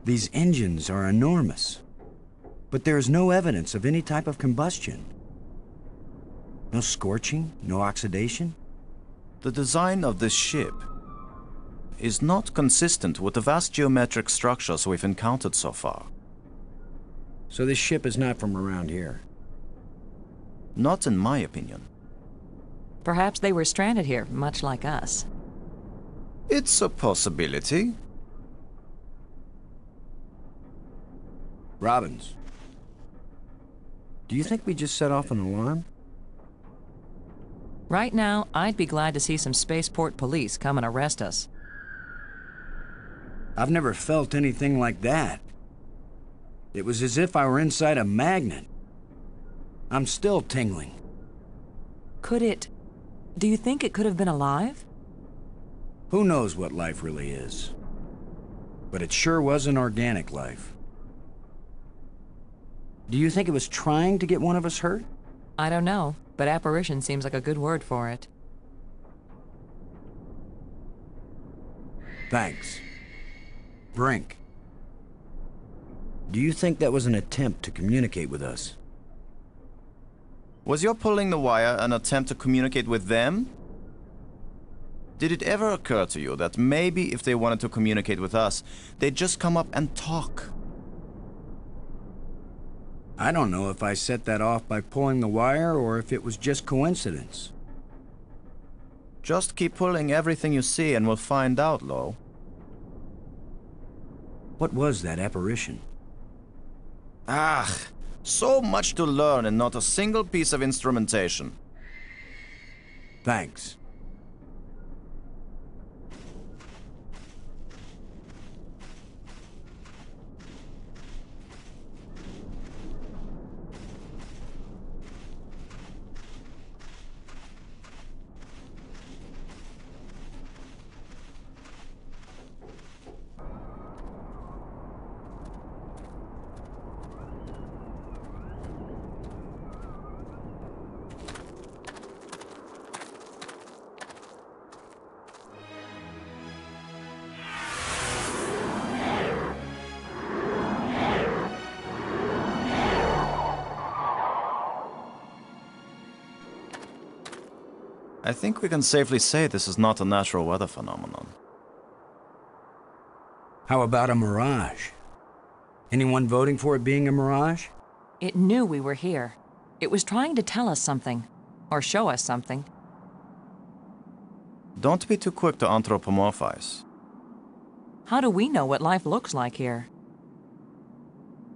These engines are enormous, but there is no evidence of any type of combustion. No scorching, no oxidation. The design of this ship is not consistent with the vast geometric structures we've encountered so far. So this ship is not from around here. Not in my opinion. Perhaps they were stranded here, much like us. It's a possibility. Robbins, do you think we just set off an alarm? Right now, I'd be glad to see some spaceport police come and arrest us. I've never felt anything like that. It was as if I were inside a magnet. I'm still tingling. Do you think it could have been alive? Who knows what life really is? But it sure was an organic life. Do you think it was trying to get one of us hurt? I don't know, but apparition seems like a good word for it. Thanks. Brink, do you think that was an attempt to communicate with us? Was your pulling the wire an attempt to communicate with them? Did it ever occur to you that maybe if they wanted to communicate with us, they'd just come up and talk? I don't know if I set that off by pulling the wire or if it was just coincidence. Just keep pulling everything you see and we'll find out, Lo. What was that apparition? Ah, so much to learn and not a single piece of instrumentation. Thanks. I think we can safely say this is not a natural weather phenomenon. How about a mirage? Anyone voting for it being a mirage? It knew we were here. It was trying to tell us something, or show us something. Don't be too quick to anthropomorphize. How do we know what life looks like here?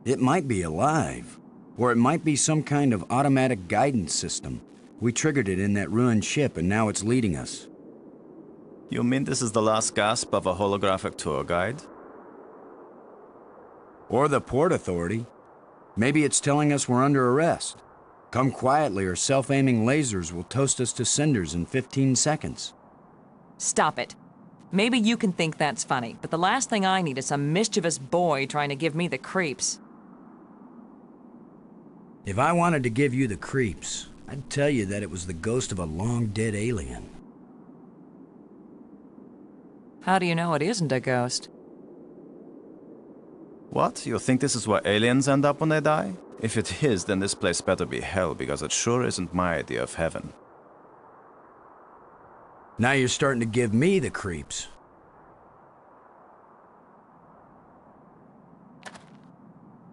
It might be alive, or it might be some kind of automatic guidance system. We triggered it in that ruined ship, and now it's leading us. You mean this is the last gasp of a holographic tour guide? Or the Port Authority. Maybe it's telling us we're under arrest. Come quietly, or self-aiming lasers will toast us to cinders in 15 seconds. Stop it. Maybe you can think that's funny, but the last thing I need is some mischievous boy trying to give me the creeps. If I wanted to give you the creeps, I'd tell you that it was the ghost of a long-dead alien. How do you know it isn't a ghost? What? You think this is where aliens end up when they die? If it is, then this place better be hell, because it sure isn't my idea of heaven. Now you're starting to give me the creeps.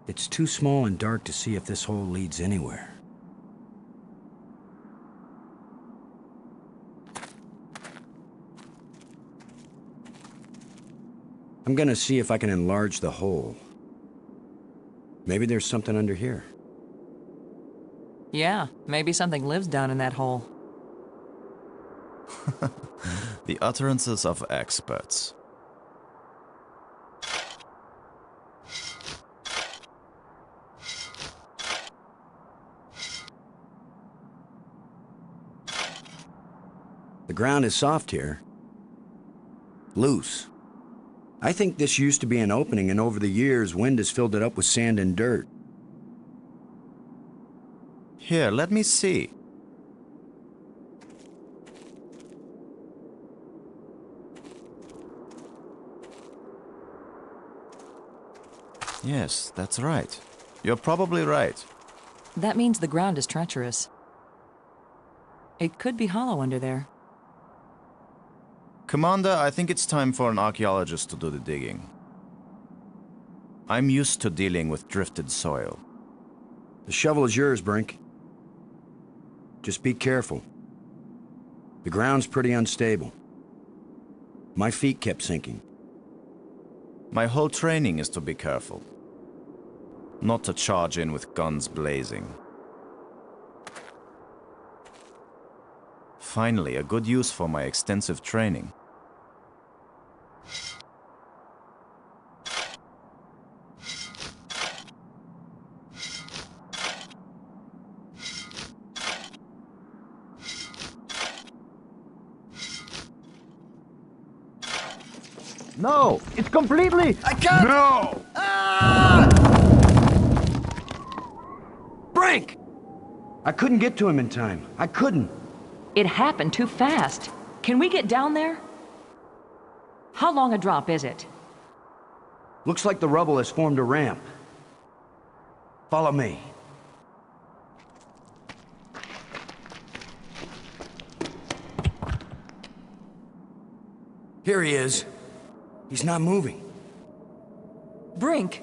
It's too small and dark to see if this hole leads anywhere. I'm gonna see if I can enlarge the hole. Maybe there's something under here. Yeah, maybe something lives down in that hole. The utterances of experts. The ground is soft here. Loose. I think this used to be an opening, and over the years, wind has filled it up with sand and dirt. Here, let me see. Yes, that's right. You're probably right. That means the ground is treacherous. It could be hollow under there. Commander, I think it's time for an archaeologist to do the digging. I'm used to dealing with drifted soil. The shovel is yours, Brink. Just be careful. The ground's pretty unstable. My feet kept sinking. My whole training is to be careful. Not to charge in with guns blazing. Finally, a good use for my extensive training. No, it's completely... I can't! No! Brink! I couldn't get to him in time. I couldn't. It happened too fast. Can we get down there? How long a drop is it? Looks like the rubble has formed a ramp. Follow me. Here he is. He's not moving. Brink!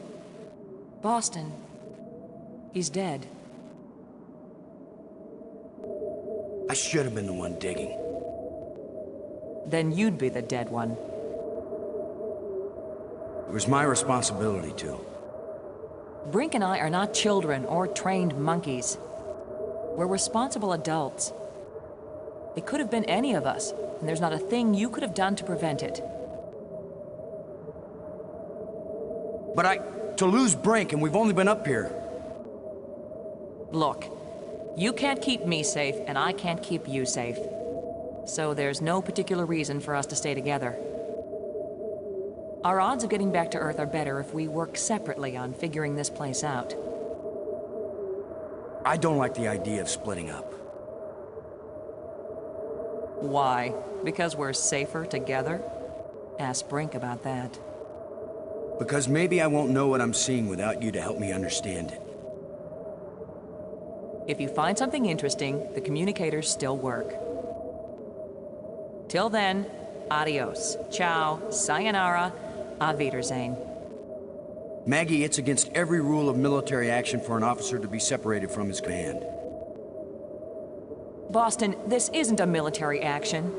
Boston. He's dead. I should have been the one digging. Then you'd be the dead one. It was my responsibility to. Brink and I are not children or trained monkeys. We're responsible adults. It could have been any of us, and there's not a thing you could have done to prevent it. But to lose Brink, and we've only been up here. Look, you can't keep me safe, and I can't keep you safe. So there's no particular reason for us to stay together. Our odds of getting back to Earth are better if we work separately on figuring this place out. I don't like the idea of splitting up. Why? Because we're safer together? Ask Brink about that. Because maybe I won't know what I'm seeing without you to help me understand it. If you find something interesting, the communicators still work. Till then, adios, ciao, sayonara, auf Wiedersehen. Maggie, it's against every rule of military action for an officer to be separated from his command. Boston, this isn't a military action.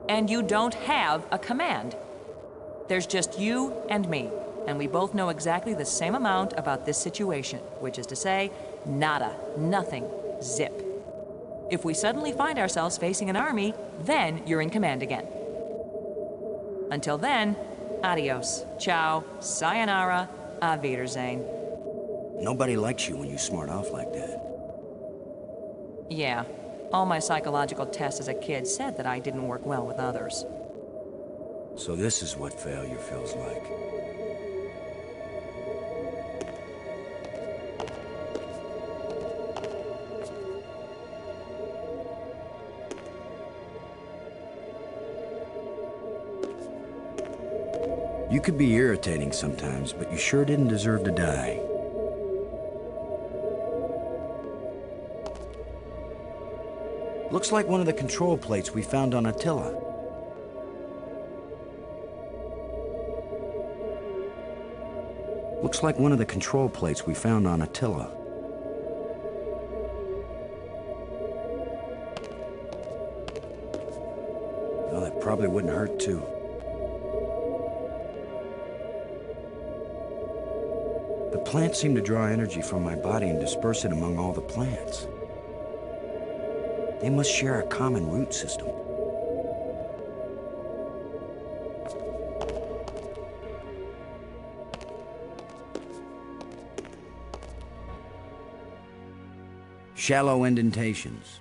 And you don't have a command. There's just you and me, and we both know exactly the same amount about this situation, which is to say, nada, nothing, zip. If we suddenly find ourselves facing an army, then you're in command again. Until then, adios, ciao, sayonara, auf Wiedersehen. Nobody likes you when you smart off like that. Yeah, all my psychological tests as a kid said that I didn't work well with others. So this is what failure feels like. You could be irritating sometimes, but you sure didn't deserve to die. Looks like one of the control plates we found on Attila. Looks like one of the control plates we found on Attila. Well, that probably wouldn't hurt, too. The plants seem to draw energy from my body and disperse it among all the plants. They must share a common root system. Shallow indentations.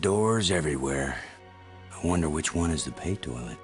Doors everywhere. I wonder which one is the pay toilet.